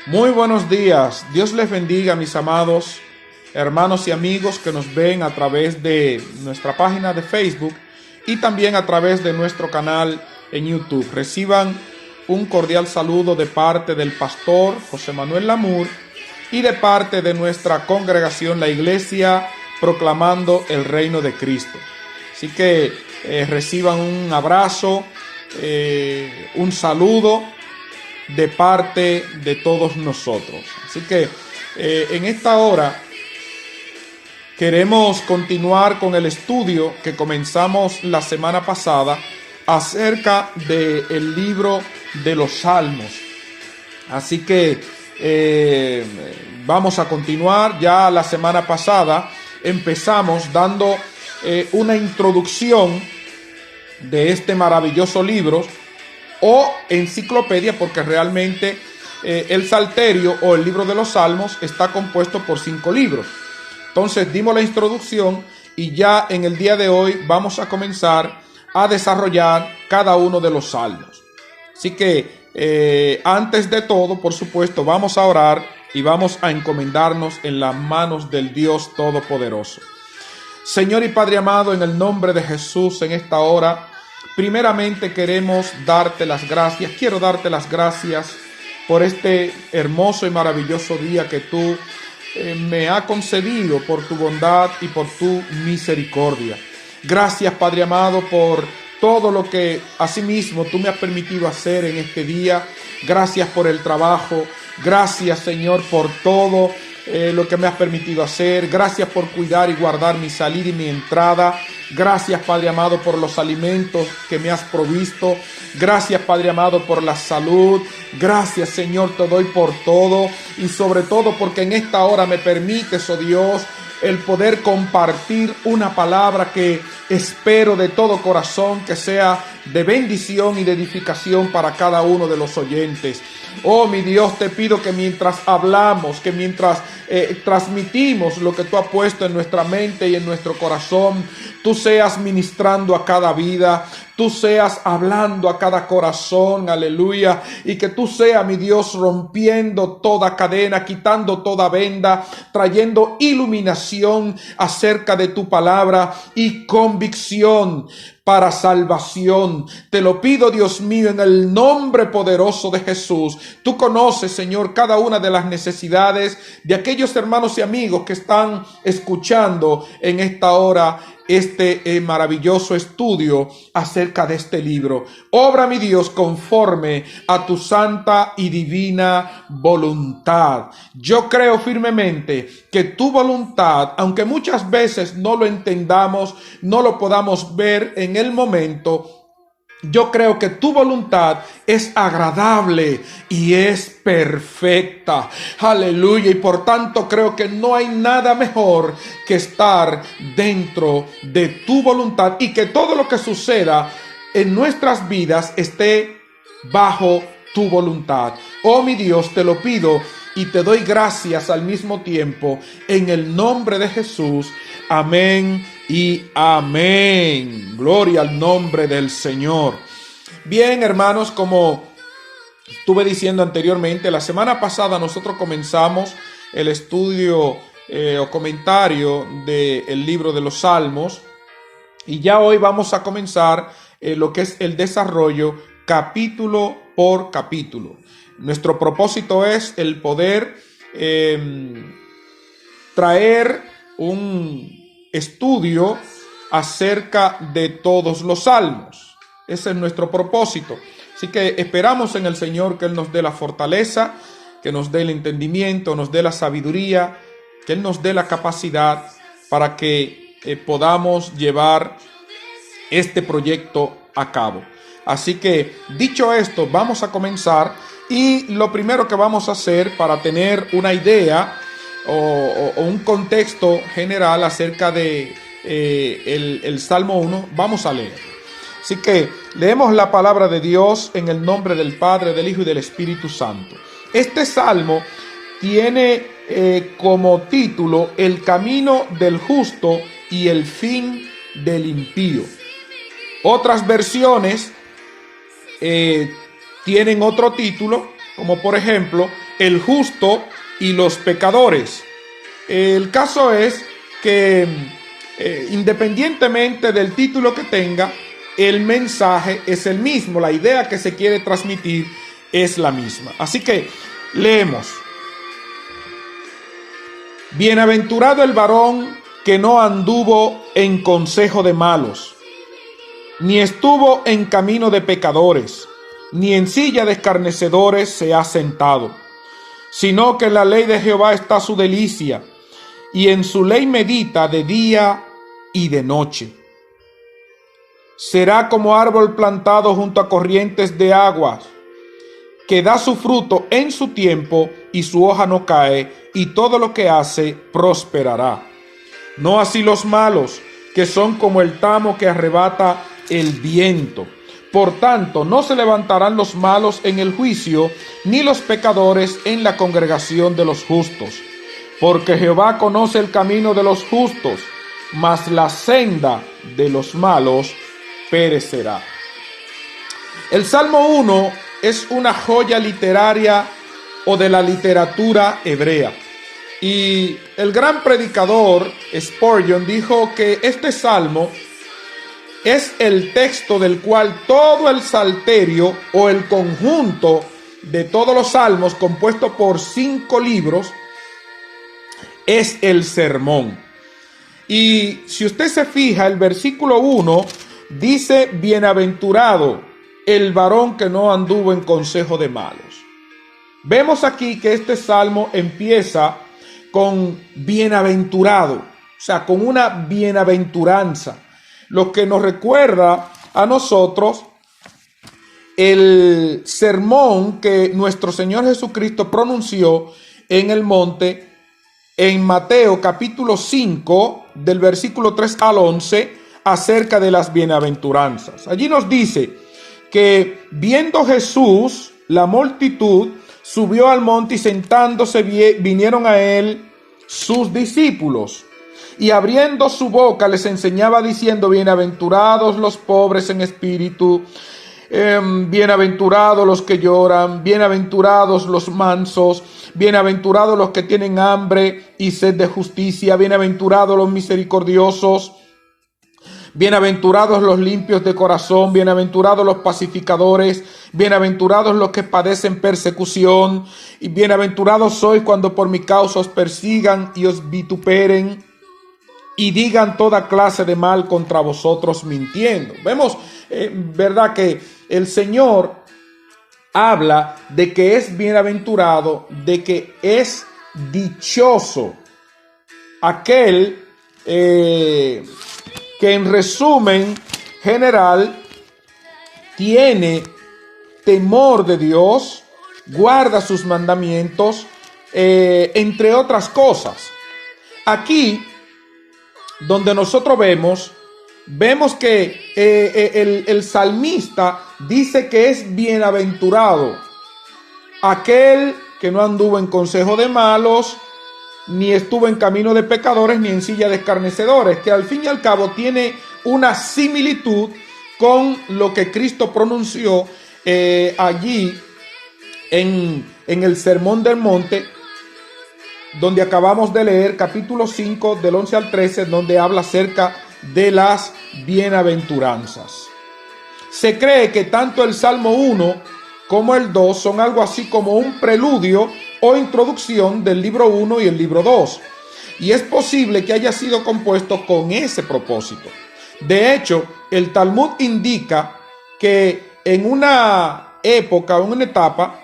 Muy buenos días. Dios les bendiga, mis amados hermanos y amigos que nos ven a través de nuestra página de Facebook y también a través de nuestro canal en YouTube. Reciban un cordial saludo de parte del pastor José Manuel Lamour y de parte de nuestra congregación, la Iglesia Proclamando el Reino de Cristo. Así que reciban un abrazo, un saludo de parte de todos nosotros. Así que en esta hora queremos continuar con el estudio que comenzamos la semana pasada acerca del libro de los Salmos. Así que vamos a continuar. Ya la semana pasada empezamos dando una introducción de este maravilloso libro o enciclopedia, porque realmente el Salterio o el libro de los Salmos está compuesto por 5 libros. Entonces dimos la introducción y ya en el día de hoy vamos a comenzar a desarrollar cada uno de los salmos. Así que antes de todo, por supuesto, vamos a orar y vamos a encomendarnos en las manos del Dios Todopoderoso. Señor y Padre amado, en el nombre de Jesús, en esta hora, primeramente queremos darte las gracias. Quiero darte las gracias por este hermoso y maravilloso día que tú me has concedido, por tu bondad y por tu misericordia. Gracias, Padre amado, por todo lo que asimismo tú me has permitido hacer en este día. Gracias por el trabajo. Gracias, Señor, por todo lo que me has permitido hacer. Gracias por cuidar y guardar mi salida y mi entrada. Gracias, Padre amado, por los alimentos que me has provisto. Gracias, Padre amado, por la salud. Gracias, Señor, te doy por todo. Y sobre todo porque en esta hora me permites, oh Dios, el poder compartir una palabra que espero de todo corazón que sea de bendición y de edificación para cada uno de los oyentes. Oh, mi Dios, te pido que mientras hablamos, que mientras transmitimos lo que tú has puesto en nuestra mente y en nuestro corazón, tú seas ministrando a cada vida, tú seas hablando a cada corazón, aleluya, y que tú seas, mi Dios, rompiendo toda cadena, quitando toda venda, trayendo iluminación acerca de tu palabra y convicción para salvación. Te lo pido, Dios mío, en el nombre poderoso de Jesús. Tú conoces, Señor, cada una de las necesidades de aquellos hermanos y amigos que están escuchando en esta hora este maravilloso estudio acerca de este libro. Obra, mi Dios, conforme a tu santa y divina voluntad. Yo creo firmemente que tu voluntad, aunque muchas veces no lo entendamos, no lo podamos ver en el momento, yo creo que tu voluntad es agradable y es perfecta. Aleluya. Y por tanto creo que no hay nada mejor que estar dentro de tu voluntad y que todo lo que suceda en nuestras vidas esté bajo tu voluntad. Oh, mi Dios, te lo pido y te doy gracias al mismo tiempo en el nombre de Jesús. Amén y amén. Gloria al nombre del Señor. Bien, hermanos, como estuve diciendo anteriormente, la semana pasada nosotros comenzamos el estudio o comentario del libro de los Salmos y ya hoy vamos a comenzar lo que es el desarrollo capítulo por capítulo. Nuestro propósito es el poder traer un estudio acerca de todos los salmos. Ese es nuestro propósito. Así que esperamos en el Señor que Él nos dé la fortaleza, que nos dé el entendimiento, nos dé la sabiduría, que Él nos dé la capacidad para que podamos llevar este proyecto a cabo. Así que, dicho esto, vamos a comenzar y lo primero que vamos a hacer para tener una idea o un contexto general acerca de el Salmo 1, vamos a leer. Así que leemos la palabra de Dios en el nombre del Padre, del Hijo y del Espíritu Santo. Este salmo tiene como título El camino del justo y el fin del impío. Otras versiones tienen otro título, como por ejemplo el justo y los pecadores. El caso es que independientemente del título que tenga, el mensaje es el mismo, la idea que se quiere transmitir es la misma. Así que leemos: bienaventurado el varón que no anduvo en consejo de malos, ni estuvo en camino de pecadores, ni en silla de escarnecedores se ha sentado, sino que en la ley de Jehová está su delicia, y en su ley medita de día y de noche. Será como árbol plantado junto a corrientes de aguas, que da su fruto en su tiempo y su hoja no cae, y todo lo que hace prosperará. No así los malos, que son como el tamo que arrebata el viento. Por tanto, no se levantarán los malos en el juicio, ni los pecadores en la congregación de los justos. Porque Jehová conoce el camino de los justos, mas la senda de los malos perecerá. El Salmo 1 es una joya literaria o de la literatura hebrea. Y el gran predicador Spurgeon dijo que este salmo es el texto del cual todo el salterio o el conjunto de todos los salmos, compuesto por 5 libros, es el sermón. Y si usted se fija, el versículo 1 dice: bienaventurado el varón que no anduvo en consejo de malos. Vemos aquí que este salmo empieza con bienaventurado, o sea, con una bienaventuranza, lo que nos recuerda a nosotros el sermón que nuestro Señor Jesucristo pronunció en el monte en Mateo capítulo 5 del versículo 3 al 11 acerca de las bienaventuranzas. Allí nos dice que viendo Jesús la multitud, subió al monte y sentándose vinieron a él sus discípulos. Y abriendo su boca les enseñaba diciendo: bienaventurados los pobres en espíritu, bienaventurados los que lloran, bienaventurados los mansos, bienaventurados los que tienen hambre y sed de justicia, bienaventurados los misericordiosos, bienaventurados los limpios de corazón, bienaventurados los pacificadores, bienaventurados los que padecen persecución, y bienaventurados sois cuando por mi causa os persigan y os vituperen y digan toda clase de mal contra vosotros mintiendo. Vemos, verdad, que el Señor habla de que es bienaventurado, de que es dichoso aquel que en resumen general tiene temor de Dios, guarda sus mandamientos, entre otras cosas. Aquí, donde nosotros vemos que el salmista dice que es bienaventurado aquel que no anduvo en consejo de malos, ni estuvo en camino de pecadores, ni en silla de escarnecedores, que al fin y al cabo tiene una similitud con lo que Cristo pronunció allí en el Sermón del Monte, donde acabamos de leer capítulo 5 del 11 al 13, donde habla acerca de las bienaventuranzas. Se cree que tanto el Salmo 1 como el 2 son algo así como un preludio o introducción del libro 1 y el libro 2. Y es posible que haya sido compuesto con ese propósito. De hecho, el Talmud indica que en una época o en una etapa,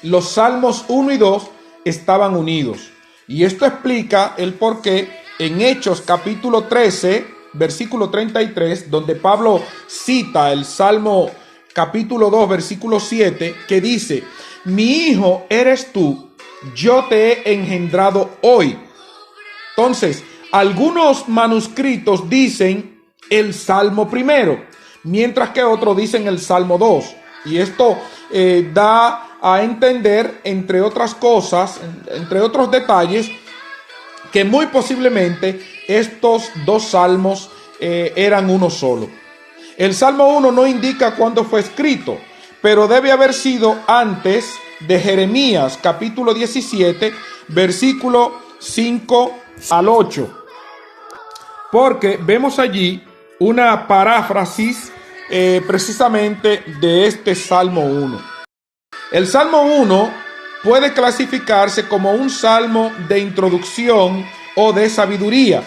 los Salmos 1 y 2 estaban unidos. Y esto explica el por qué en Hechos capítulo 13, versículo 33, donde Pablo cita el Salmo capítulo 2, versículo 7, que dice: mi hijo eres tú, yo te he engendrado hoy. Entonces, algunos manuscritos dicen el Salmo primero, mientras que otros dicen el Salmo 2. Y esto da a entender, entre otras cosas, entre otros detalles, que muy posiblemente estos dos salmos eran uno solo. El Salmo 1 no indica cuándo fue escrito, pero debe haber sido antes de Jeremías, capítulo 17, versículo 5 al 8. Porque vemos allí una paráfrasis precisamente de este Salmo 1. El Salmo 1 puede clasificarse como un salmo de introducción o de sabiduría.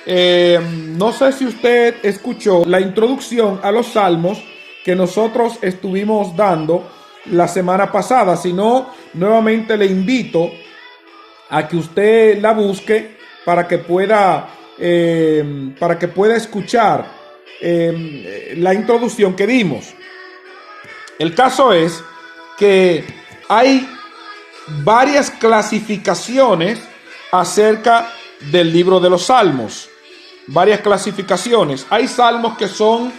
No sé si usted escuchó la introducción a los salmos que nosotros estuvimos dando la semana pasada. Si no, nuevamente le invito a que usted la busque para que pueda escuchar la introducción que dimos. El caso es que hay varias clasificaciones acerca del libro de los Salmos. Varias clasificaciones. Hay salmos que son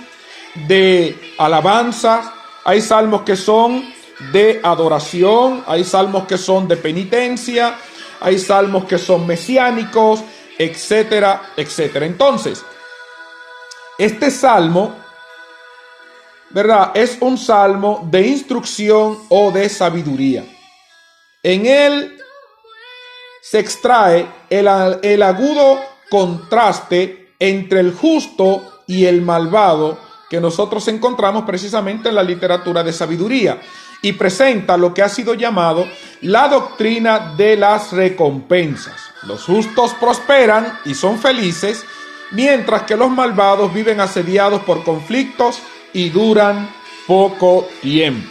de alabanza, hay salmos que son de adoración, hay salmos que son de penitencia, hay salmos que son mesiánicos, etcétera, etcétera. Entonces, este salmo, ¿verdad?, es un salmo de instrucción o de sabiduría. En él se extrae el agudo contraste entre el justo y el malvado que nosotros encontramos precisamente en la literatura de sabiduría, y presenta lo que ha sido llamado la doctrina de las recompensas. Los justos prosperan y son felices, mientras que los malvados viven asediados por conflictos y duran poco tiempo.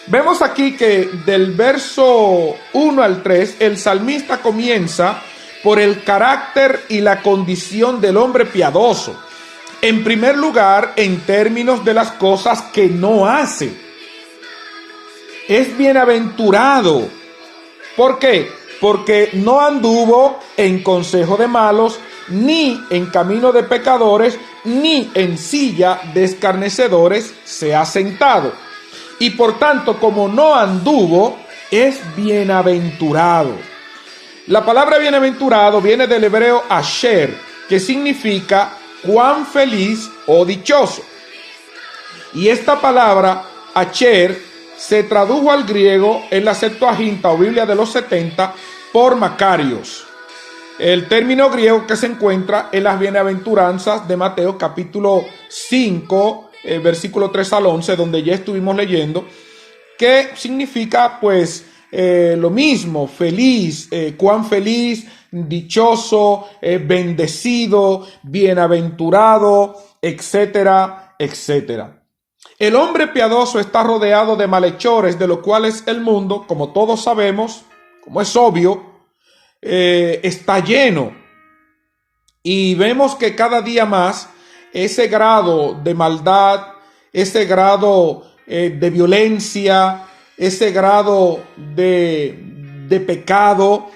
Vemos aquí que del verso 1 al 3, el salmista comienza por el carácter y la condición del hombre piadoso. En primer lugar, en términos de las cosas que no hace. Es bienaventurado. ¿Por qué? Porque no anduvo en consejo de malos, ni en camino de pecadores, ni en silla de escarnecedores se ha sentado. Y por tanto, como no anduvo, es bienaventurado. La palabra bienaventurado viene del hebreo asher, que significa cuán feliz o dichoso. Y esta palabra asher se tradujo al griego en la Septuaginta o Biblia de los 70 por Macarios. El término griego que se encuentra en las bienaventuranzas de Mateo capítulo 5, versículo 3 al 11, donde ya estuvimos leyendo, que significa pues lo mismo, feliz, cuán feliz, dichoso, bendecido, bienaventurado, etcétera, etcétera. El hombre piadoso está rodeado de malhechores, de los cuales el mundo, como todos sabemos, como es obvio, está lleno. Y vemos que cada día más ese grado de maldad, ese grado de violencia, ese grado de pecado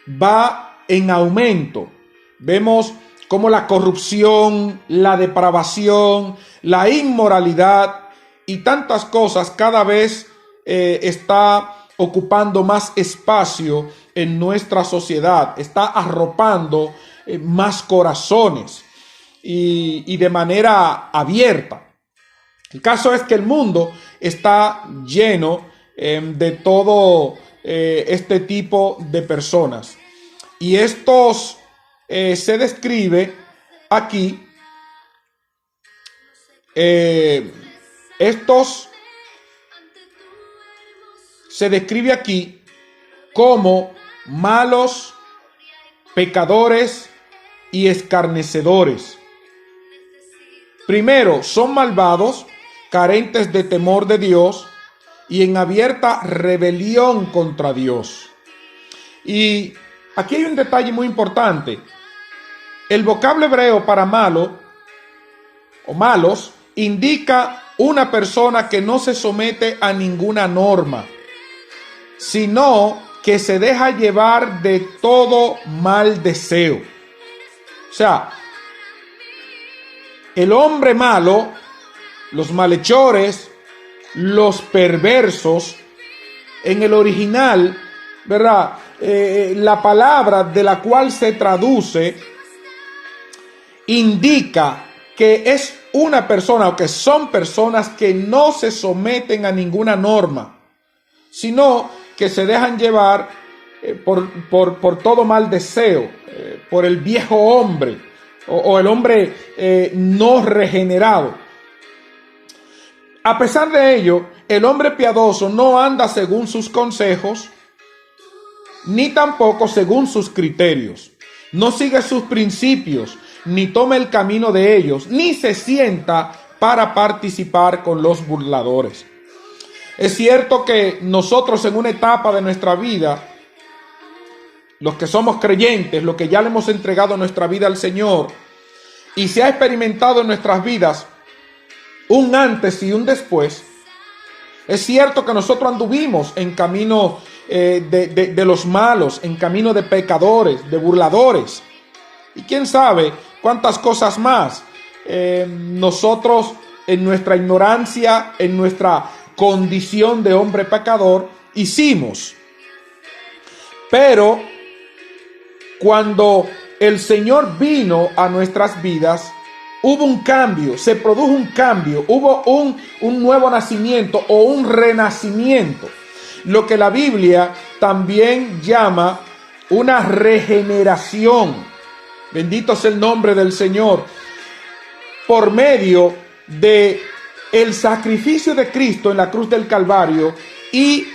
va en aumento. Vemos cómo la corrupción, la depravación, la inmoralidad y tantas cosas cada vez está ocupando más espacio en nuestra sociedad, está arropando más corazones y de manera abierta. El caso es que el mundo está lleno de todo este tipo de personas, y estos se describe aquí, se describe aquí como malos, pecadores y escarnecedores. Primero, son malvados, carentes de temor de Dios y en abierta rebelión contra Dios. Y aquí hay un detalle muy importante. El vocablo hebreo para malo o malos indica una persona que no se somete a ninguna norma, sino que se deja llevar de todo mal deseo. O sea, el hombre malo, los malhechores, los perversos, en el original, ¿verdad? La palabra de la cual se traduce indica que es una persona o que son personas que no se someten a ninguna norma. sino que se dejan llevar por todo mal deseo, por el viejo hombre o el hombre no regenerado. A pesar de ello, el hombre piadoso no anda según sus consejos, ni tampoco según sus criterios. No sigue sus principios, ni toma el camino de ellos, ni se sienta para participar con los burladores. Es cierto que nosotros en una etapa de nuestra vida, los que somos creyentes, los que ya le hemos entregado nuestra vida al Señor, y se ha experimentado en nuestras vidas un antes y un después, es cierto que nosotros anduvimos en camino de los malos, en camino de pecadores, de burladores, y quién sabe cuántas cosas más nosotros en nuestra ignorancia, en nuestra condición de hombre pecador, hicimos. Pero cuando el Señor vino a nuestras vidas, hubo un cambio, se produjo un cambio, hubo un nuevo nacimiento o un renacimiento, lo que la Biblia también llama una regeneración. Bendito sea el nombre del Señor. Por medio de el sacrificio de Cristo en la cruz del Calvario y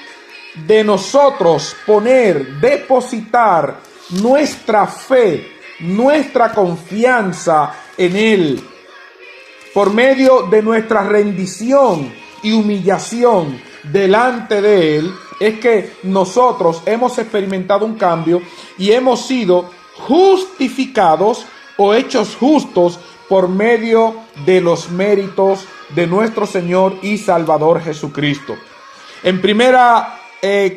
de nosotros depositar nuestra fe, nuestra confianza en Él, por medio de nuestra rendición y humillación delante de Él, es que nosotros hemos experimentado un cambio y hemos sido justificados o hechos justos por medio de los méritos de nuestro Señor y Salvador Jesucristo. En primera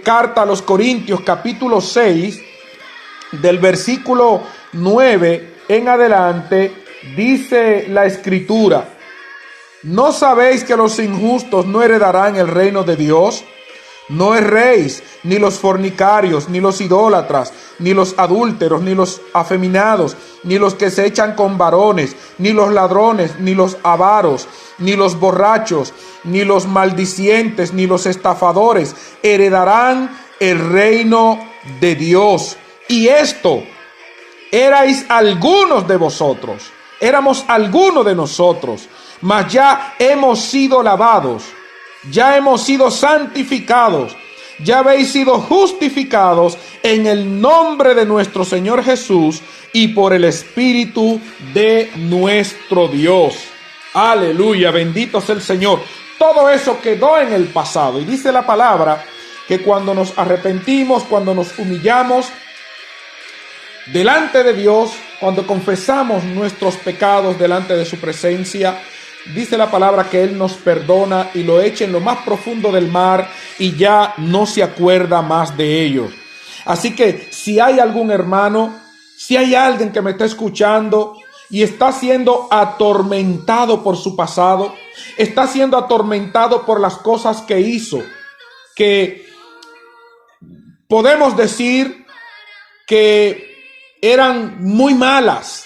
carta a los Corintios, capítulo 6, del versículo 9 en adelante, dice la Escritura: ¿no sabéis que los injustos no heredarán el reino de Dios? No erréis, ni los fornicarios, ni los idólatras, ni los adúlteros, ni los afeminados, ni los que se echan con varones, ni los ladrones, ni los avaros, ni los borrachos, ni los maldicientes, ni los estafadores heredarán el reino de Dios. Y esto erais algunos de vosotros, éramos algunos de nosotros, mas ya hemos sido lavados, ya hemos sido santificados, ya habéis sido justificados en el nombre de nuestro Señor Jesús y por el Espíritu de nuestro Dios. Aleluya, bendito sea el Señor. Todo eso quedó en el pasado, y dice la palabra que cuando nos arrepentimos, cuando nos humillamos delante de Dios, cuando confesamos nuestros pecados delante de su presencia, dice la palabra que Él nos perdona y lo echa en lo más profundo del mar y ya no se acuerda más de ello. Así que si hay algún hermano, si hay alguien que me está escuchando y está siendo atormentado por su pasado, está siendo atormentado por las cosas que hizo, que podemos decir que eran muy malas,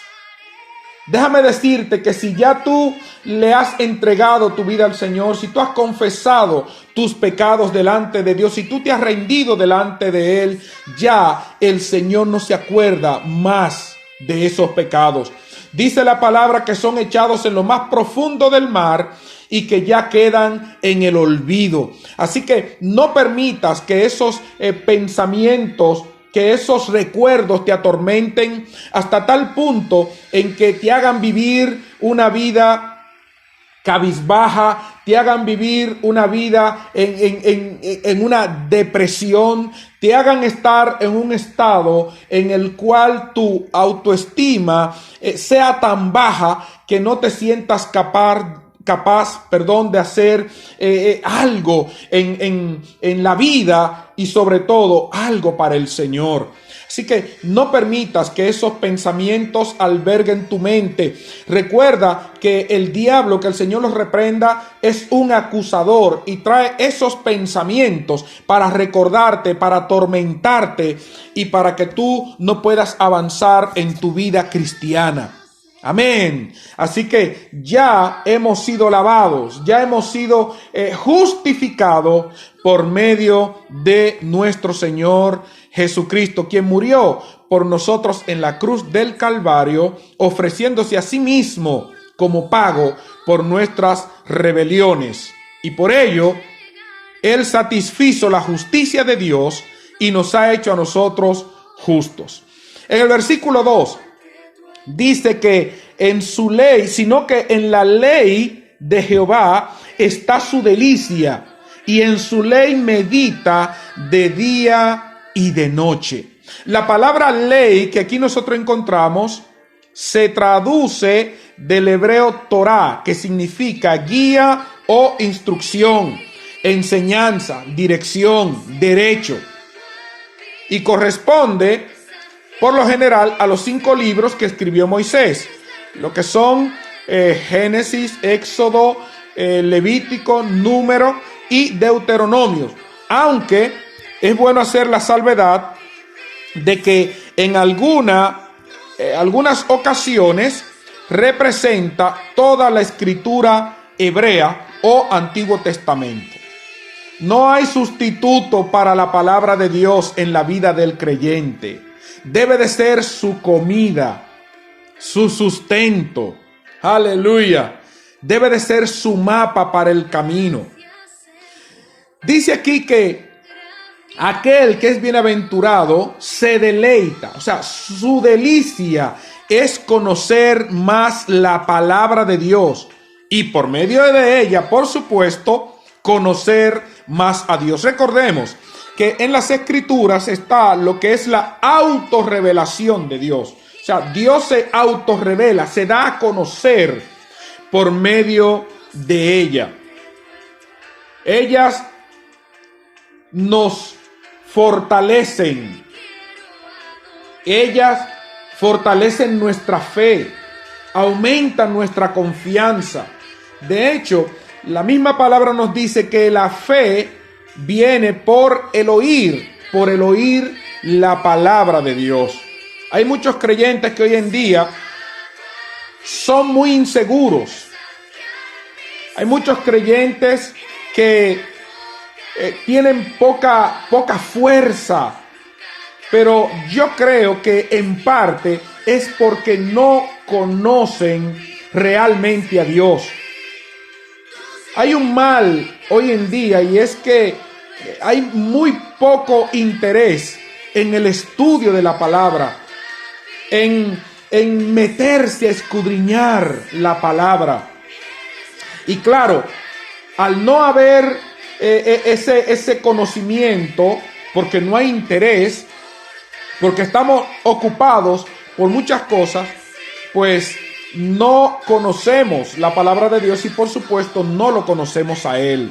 déjame decirte que si ya tú le has entregado tu vida al Señor, si tú has confesado tus pecados delante de Dios, si tú te has rendido delante de Él, ya el Señor no se acuerda más de esos pecados. Dice la palabra que son echados en lo más profundo del mar y que ya quedan en el olvido. Así que no permitas que esos pensamientos, que esos recuerdos te atormenten hasta tal punto en que te hagan vivir una vida cabizbaja, te hagan vivir una vida en una depresión, te hagan estar en un estado en el cual tu autoestima sea tan baja que no te sientas capaz de hacer algo en la vida y sobre todo algo para el Señor. Así que no permitas que esos pensamientos alberguen tu mente. Recuerda que el diablo, que el Señor los reprenda, es un acusador y trae esos pensamientos para recordarte, para atormentarte y para que tú no puedas avanzar en tu vida cristiana. Amén. Así que ya hemos sido lavados, ya hemos sido justificados por medio de nuestro Señor Jesucristo, quien murió por nosotros en la cruz del Calvario, ofreciéndose a sí mismo como pago por nuestras rebeliones. Y por ello, Él satisfizo la justicia de Dios y nos ha hecho a nosotros justos. En el versículo 2 dice que en su ley, sino que en la ley de Jehová está su delicia, y en su ley medita de día y de noche. La palabra ley que aquí nosotros encontramos se traduce del hebreo Torah, que significa guía o instrucción, enseñanza, dirección, derecho, y corresponde por lo general a los 5 libros que escribió Moisés, lo que son Génesis, Éxodo, Levítico, Número y Deuteronomio. Aunque es bueno hacer la salvedad de que en algunas ocasiones representa toda la escritura hebrea o Antiguo Testamento. No hay sustituto para la palabra de Dios en la vida del creyente. Debe de ser su comida, su sustento. Aleluya. Debe de ser su mapa para el camino. Dice aquí que aquel que es bienaventurado se deleita. O sea, su delicia es conocer más la palabra de Dios. Y por medio de ella, por supuesto, conocer más a Dios. Recordemos que en las Escrituras está lo que es la autorrevelación de Dios. O sea, Dios se autorrevela, se da a conocer por medio de ella. Ellas nos fortalecen. Ellas fortalecen nuestra fe, aumentan nuestra confianza. De hecho, la misma palabra nos dice que la fe viene por el oír la palabra de Dios. Hay muchos creyentes que hoy en día son muy inseguros. Hay muchos creyentes que tienen poca fuerza, pero yo creo que en parte es porque no conocen realmente a Dios. Hay un mal hoy en día y es que hay muy poco interés en el estudio de la palabra, en meterse a escudriñar la palabra. Y claro, al no haber ese conocimiento, porque no hay interés, porque estamos ocupados por muchas cosas, pues no conocemos la palabra de Dios y por supuesto no lo conocemos a Él.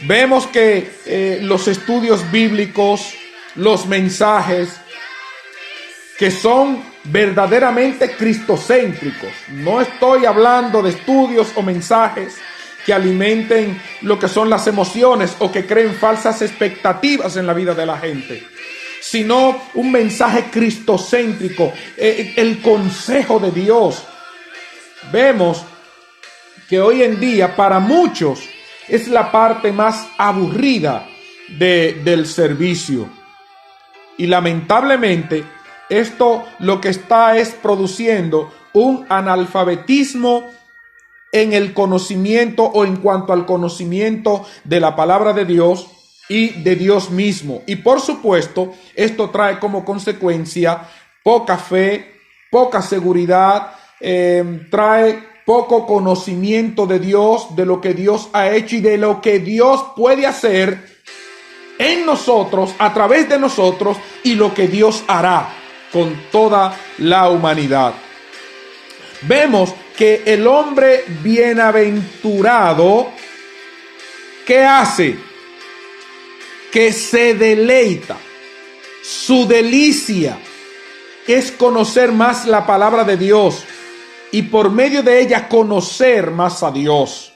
Vemos que los estudios bíblicos, los mensajes que son verdaderamente cristocéntricos, no estoy hablando de estudios o mensajes que alimenten lo que son las emociones o que creen falsas expectativas en la vida de la gente, sino un mensaje cristocéntrico, el consejo de Dios. Vemos que hoy en día para muchos es la parte más aburrida del servicio. Y lamentablemente esto lo que está es produciendo un analfabetismo en el conocimiento o en cuanto al conocimiento de la palabra de Dios y de Dios mismo. Y por supuesto, esto trae como consecuencia poca fe, poca seguridad, trae poco conocimiento de Dios, de lo que Dios ha hecho y de lo que Dios puede hacer en nosotros, a través de nosotros, y lo que Dios hará con toda la humanidad. Vemos que el hombre bienaventurado, ¿qué hace? Que se deleita. Su delicia es conocer más la palabra de Dios y por medio de ella conocer más a Dios.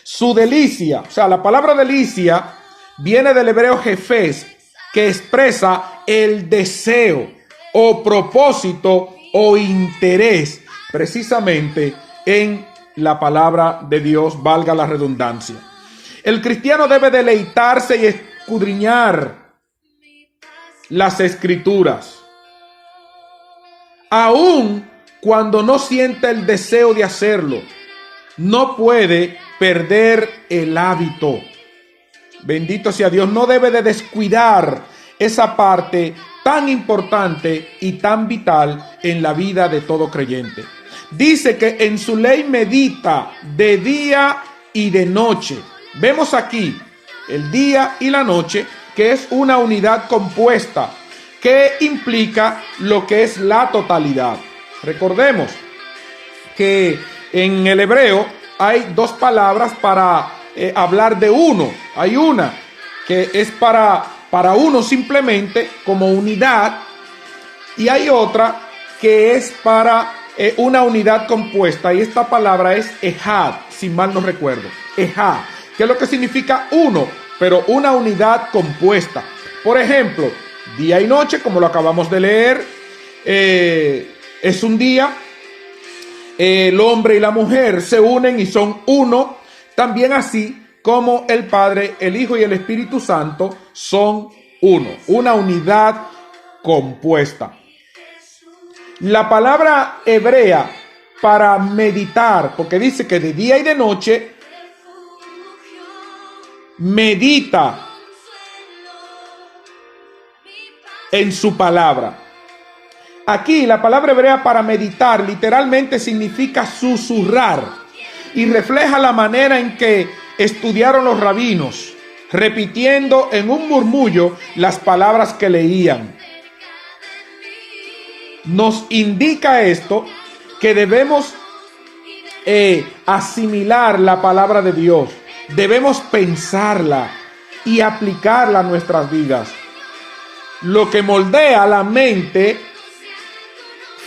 Su delicia, o sea, la palabra delicia viene del hebreo jefes, que expresa el deseo o propósito o interés precisamente en la palabra de Dios, valga la redundancia. El cristiano debe deleitarse y escudriñar las escrituras, aun cuando no siente el deseo de hacerlo. No puede perder el hábito. Bendito sea Dios. No debe de descuidar esa parte tan importante y tan vital en la vida de todo creyente. Dice que en su ley medita de día y de noche. Vemos aquí el día y la noche, que es una unidad compuesta, que implica lo que es la totalidad. Recordemos que en el hebreo hay dos palabras para hablar de uno. Hay una que es para uno simplemente como unidad, y hay otra que es para una unidad compuesta, y esta palabra es ejad, si mal no recuerdo. Ejad, que es lo que significa uno, pero una unidad compuesta. Por ejemplo, día y noche, como lo acabamos de leer, es un día. El hombre y la mujer se unen y son uno. También así como el Padre, el Hijo y el Espíritu Santo son uno, una unidad compuesta. La palabra hebrea para meditar, porque dice que de día y de noche medita en su palabra. Aquí la palabra hebrea para meditar literalmente significa susurrar, y refleja la manera en que estudiaron los rabinos, repitiendo en un murmullo las palabras que leían. Nos indica esto que debemos asimilar la palabra de Dios, debemos pensarla y aplicarla a nuestras vidas. Lo que moldea la mente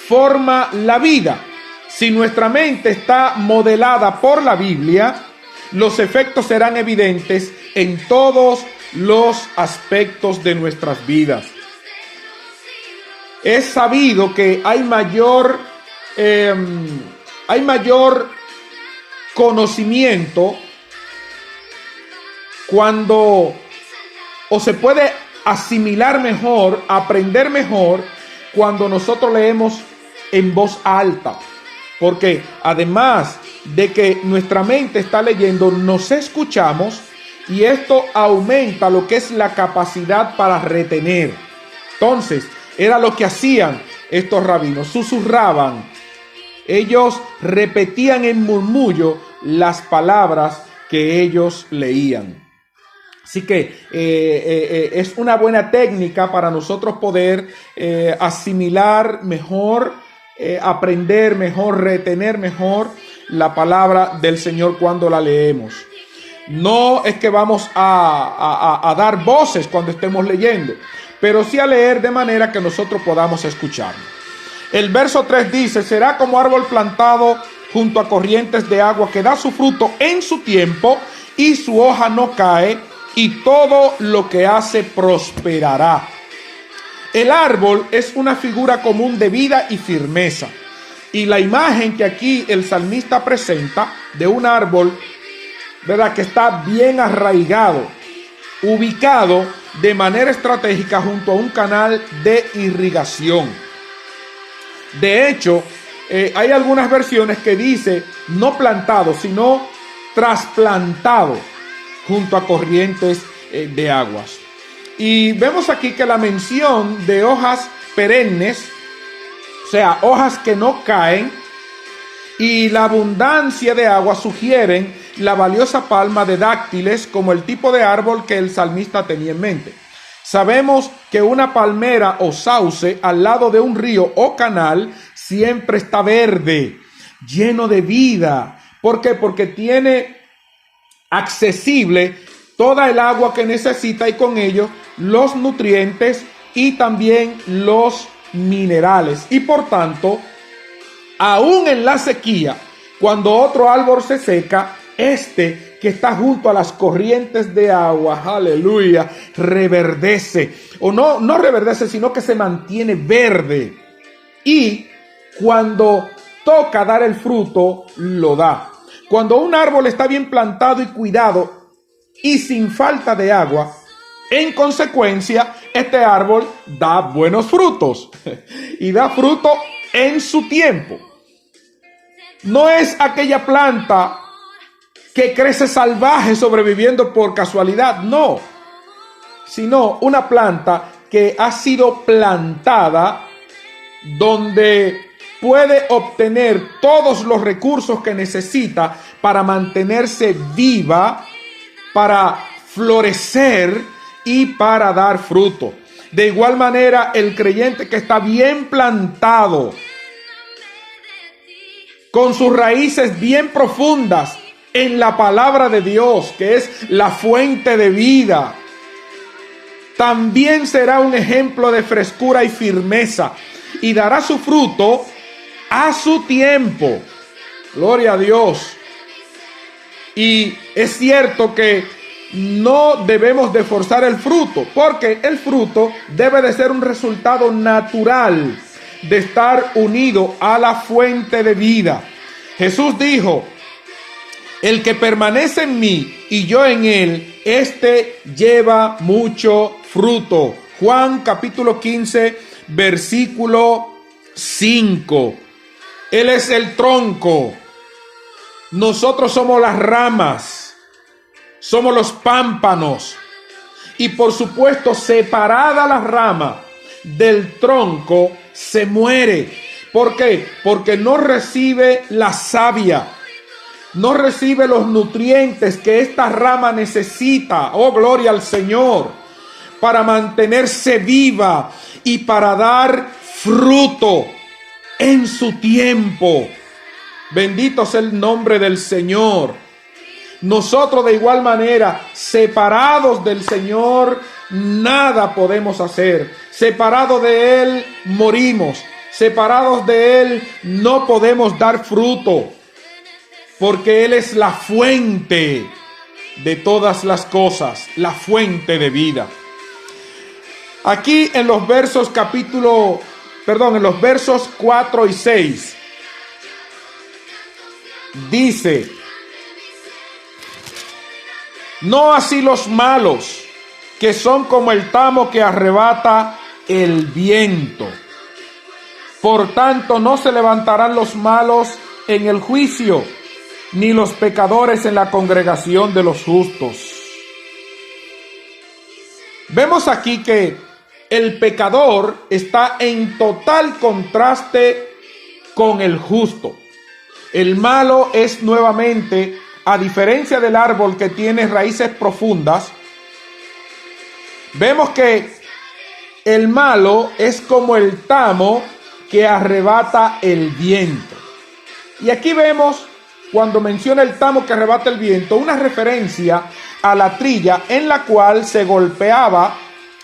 forma la vida. Si nuestra mente está modelada por la Biblia, los efectos serán evidentes en todos los aspectos de nuestras vidas. Es sabido que hay mayor conocimiento cuando, o se puede asimilar mejor, aprender mejor, cuando nosotros leemos en voz alta. Porque además de que nuestra mente está leyendo, nos escuchamos, y esto aumenta lo que es la capacidad para retener. Entonces, era lo que hacían estos rabinos, susurraban. Ellos repetían en murmullo las palabras que ellos leían. Así que es una buena técnica para nosotros poder asimilar mejor, aprender mejor, retener mejor la palabra del Señor cuando la leemos. No es que vamos a dar voces cuando estemos leyendo, pero sí a leer de manera que nosotros podamos escuchar. El verso 3 dice: será como árbol plantado junto a corrientes de agua, que da su fruto en su tiempo y su hoja no cae, y todo lo que hace prosperará. El árbol es una figura común de vida y firmeza. Y la imagen que aquí el salmista presenta de un árbol, ¿verdad?, que está bien arraigado, ubicado de manera estratégica junto a un canal de irrigación. De hecho, hay algunas versiones que dice no plantado, sino trasplantado junto a corrientes de aguas. Y vemos aquí que la mención de hojas perennes, o sea, hojas que no caen, y la abundancia de agua sugieren la valiosa palma de dáctiles como el tipo de árbol que el salmista tenía en mente. Sabemos que una palmera o sauce al lado de un río o canal siempre está verde, lleno de vida. ¿Por qué? Porque tiene accesible toda el agua que necesita, y con ello los nutrientes y también los minerales. Y por tanto, aún en la sequía, cuando otro árbol se seca, este que está junto a las corrientes de agua, aleluya, reverdece. O no reverdece, sino que se mantiene verde. Y cuando toca dar el fruto, lo da. Cuando un árbol está bien plantado y cuidado y sin falta de agua, en consecuencia, este árbol da buenos frutos y da fruto en su tiempo. No es aquella planta que crece salvaje sobreviviendo por casualidad, no, sino una planta que ha sido plantada donde puede obtener todos los recursos que necesita para mantenerse viva, para florecer y para dar fruto. De igual manera, el creyente que está bien plantado, con sus raíces bien profundas en la palabra de Dios, que es la fuente de vida, también será un ejemplo de frescura y firmeza y dará su fruto a su tiempo. Gloria a Dios. Y es cierto que no debemos de forzar el fruto, porque el fruto debe de ser un resultado natural de estar unido a la fuente de vida. Jesús dijo: el que permanece en mí y yo en él, este lleva mucho fruto. Juan capítulo 15, versículo 5. Él es el tronco. Nosotros somos las ramas. Somos los pámpanos. Y por supuesto, separada la rama del tronco, se muere. ¿Por qué? Porque no recibe la savia, no recibe los nutrientes que esta rama necesita. Oh, gloria al Señor, para mantenerse viva y para dar fruto en su tiempo. Bendito sea el nombre del Señor. Nosotros de igual manera, separados del Señor, nada podemos hacer. Separados de Él, morimos. Separados de Él, no podemos dar fruto. Porque Él es la fuente de todas las cosas, la fuente de vida. Aquí en los versos en los versos 4 y 6, dice: no así los malos, que son como el tamo que arrebata el viento. Por tanto, no se levantarán los malos en el juicio, ni los pecadores en la congregación de los justos. Vemos aquí que el pecador está en total contraste con el justo. El malo es nuevamente, a diferencia del árbol que tiene raíces profundas, vemos que el malo es como el tamo que arrebata el viento. Y aquí vemos, cuando menciona el tamo que arrebata el viento, una referencia a la trilla en la cual se golpeaba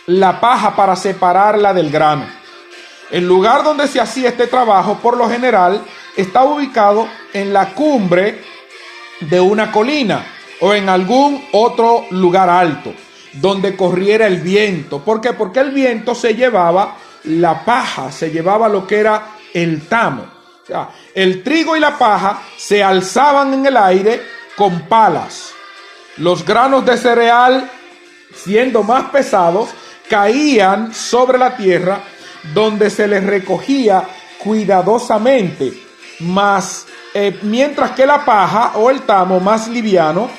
la paja para separarla del grano. El lugar donde se hacía este trabajo, por lo general, está ubicado en la cumbre de una colina o en algún otro lugar alto donde corriera el viento. ¿Por qué? Porque el viento se llevaba la paja, se llevaba lo que era el tamo. O sea, el trigo y la paja se alzaban en el aire con palas. Los granos de cereal, siendo más pesados, caían sobre la tierra, donde se les recogía cuidadosamente. Mientras que la paja o el tamo, más liviano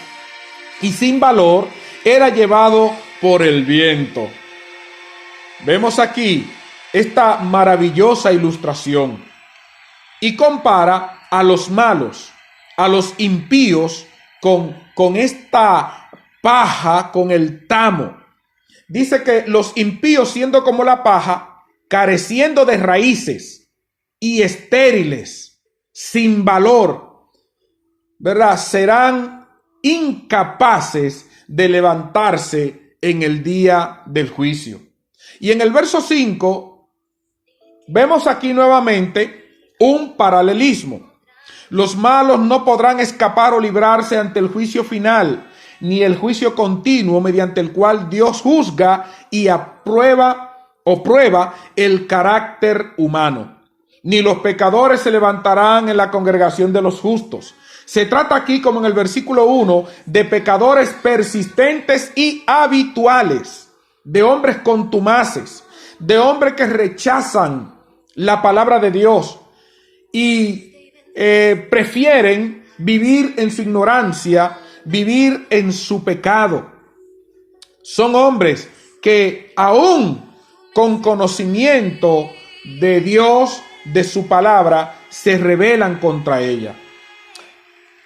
y sin valor, era llevado por el viento. Vemos aquí esta maravillosa ilustración y compara a los malos, a los impíos con esta paja, con el tamo. Dice que los impíos, siendo como la paja, careciendo de raíces y estériles, sin valor, ¿verdad?, serán incapaces de levantarse en el día del juicio. Y en el verso 5 vemos aquí nuevamente un paralelismo. Los malos no podrán escapar o librarse ante el juicio final, ni el juicio continuo mediante el cual Dios juzga y prueba el carácter humano. ni los pecadores se levantarán en la congregación de los justos. Se trata aquí, como en el versículo 1, de pecadores persistentes y habituales, de hombres contumaces, de hombres que rechazan la palabra de Dios y prefieren vivir en su ignorancia, vivir en su pecado. Son hombres que aún con conocimiento de Dios, de su palabra, se rebelan contra ella.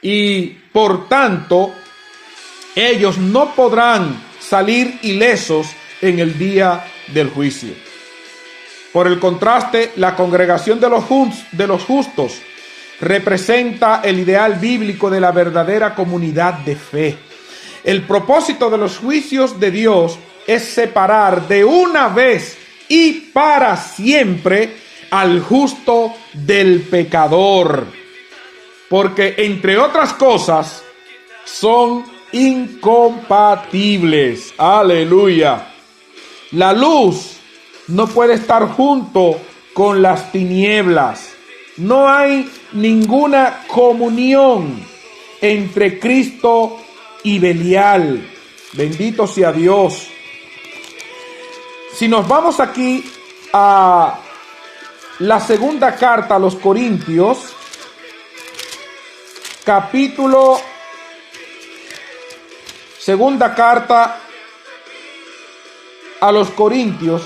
Y por tanto, ellos no podrán salir ilesos en el día del juicio. Por el contraste, la congregación de los justos representa el ideal bíblico de la verdadera comunidad de fe. El propósito de los juicios de Dios es separar de una vez y para siempre al justo del pecador, porque entre otras cosas son incompatibles. Aleluya. La luz no puede estar junto con las tinieblas. No hay ninguna comunión entre Cristo y Belial. Bendito sea Dios. Si nos vamos aquí a la segunda carta a los Corintios, segunda carta a los Corintios,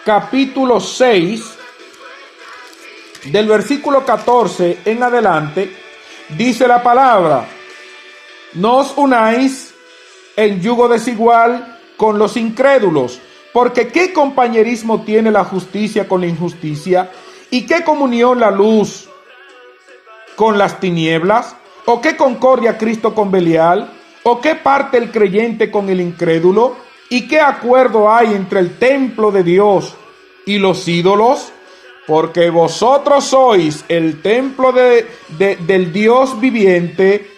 capítulo 6, del versículo 14 en adelante, dice la palabra: no os unáis en yugo desigual con los incrédulos, porque ¿qué compañerismo tiene la justicia con la injusticia? ¿Y qué comunión la luz con las tinieblas? ¿O qué concordia Cristo con Belial? ¿O qué parte el creyente con el incrédulo? ¿Y qué acuerdo hay entre el templo de Dios y los ídolos? Porque vosotros sois el templo del Dios viviente,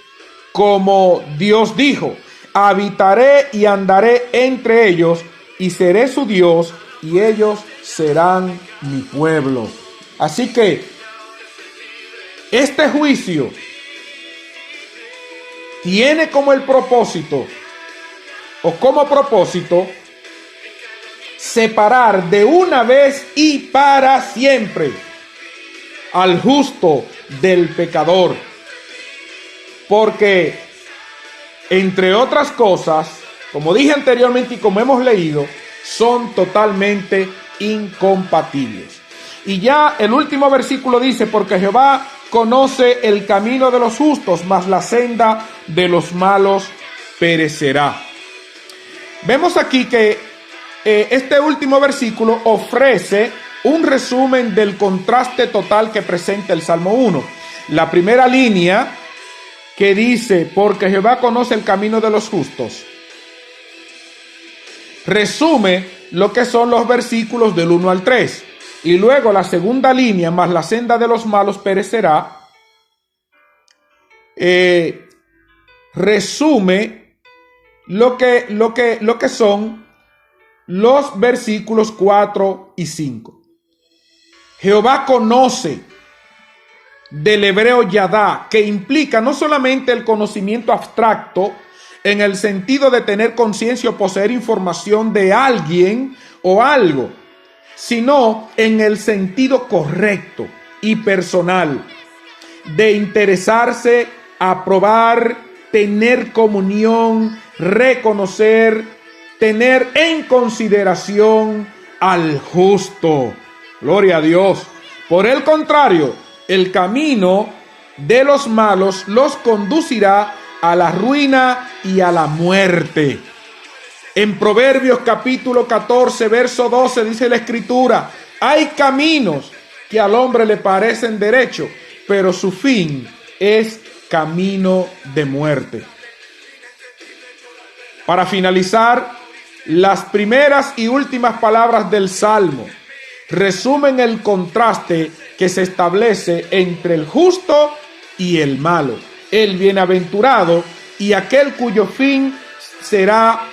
como Dios dijo: habitaré y andaré entre ellos, y seré su Dios, y ellos serán mi pueblo. Así que este juicio tiene como propósito separar de una vez y para siempre al justo del pecador. Porque, entre otras cosas, como dije anteriormente y como hemos leído, son totalmente incompatibles. Y ya el último versículo dice: porque Jehová conoce el camino de los justos, mas la senda de los malos perecerá. Vemos aquí que este último versículo ofrece un resumen del contraste total que presenta el Salmo 1. La primera línea, que dice: porque Jehová conoce el camino de los justos, resume lo que son los versículos del 1 al 3. Y luego la segunda línea: mas la senda de los malos perecerá, resume lo que son los versículos 4 y 5. Jehová conoce, del hebreo yadá, que implica no solamente el conocimiento abstracto en el sentido de tener conciencia o poseer información de alguien o algo, sino en el sentido correcto y personal de interesarse, aprobar, tener comunión, reconocer, tener en consideración al justo. Gloria a Dios. Por el contrario, el camino de los malos los conducirá a la ruina y a la muerte. En Proverbios capítulo 14, verso 12 dice la Escritura: hay caminos que al hombre le parecen derechos, pero su fin es camino de muerte. Para finalizar, las primeras y últimas palabras del Salmo resumen el contraste que se establece entre el justo y el malo, el bienaventurado y aquel cuyo fin será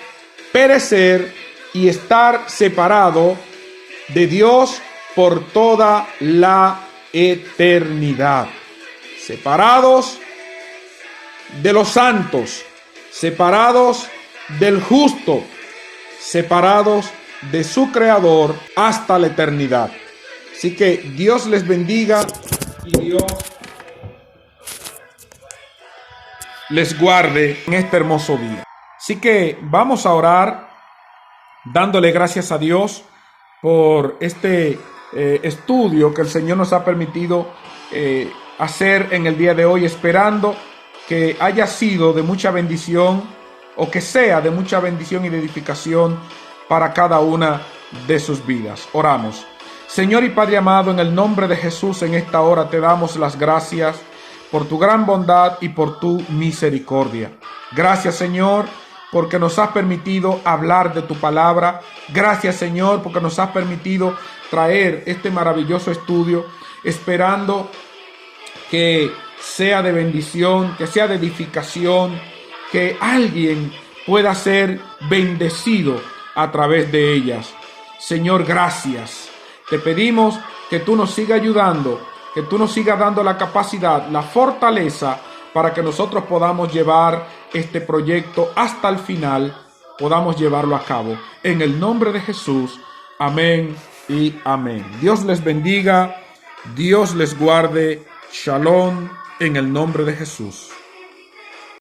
perecer y estar separado de Dios por toda la eternidad. Separados de los santos, separados del justo, separados de su creador hasta la eternidad. Así que Dios les bendiga y Dios les guarde en este hermoso día. Así que vamos a orar dándole gracias a Dios por este estudio que el Señor nos ha permitido hacer en el día de hoy, esperando que haya sido de mucha bendición o que sea de mucha bendición y de edificación para cada una de sus vidas. Oramos. Señor y Padre amado, en el nombre de Jesús, en esta hora te damos las gracias por tu gran bondad y por tu misericordia. Gracias, Señor, porque nos has permitido hablar de tu palabra. Gracias, Señor, porque nos has permitido traer este maravilloso estudio, esperando que sea de bendición, que sea de edificación, que alguien pueda ser bendecido a través de ellas. Señor, gracias. Te pedimos que tú nos sigas ayudando, que tú nos sigas dando la capacidad, la fortaleza para que nosotros podamos llevar este proyecto hasta el final, podamos llevarlo a cabo. En el nombre de Jesús, amén y amén. Dios les bendiga, Dios les guarde. Shalom en el nombre de Jesús.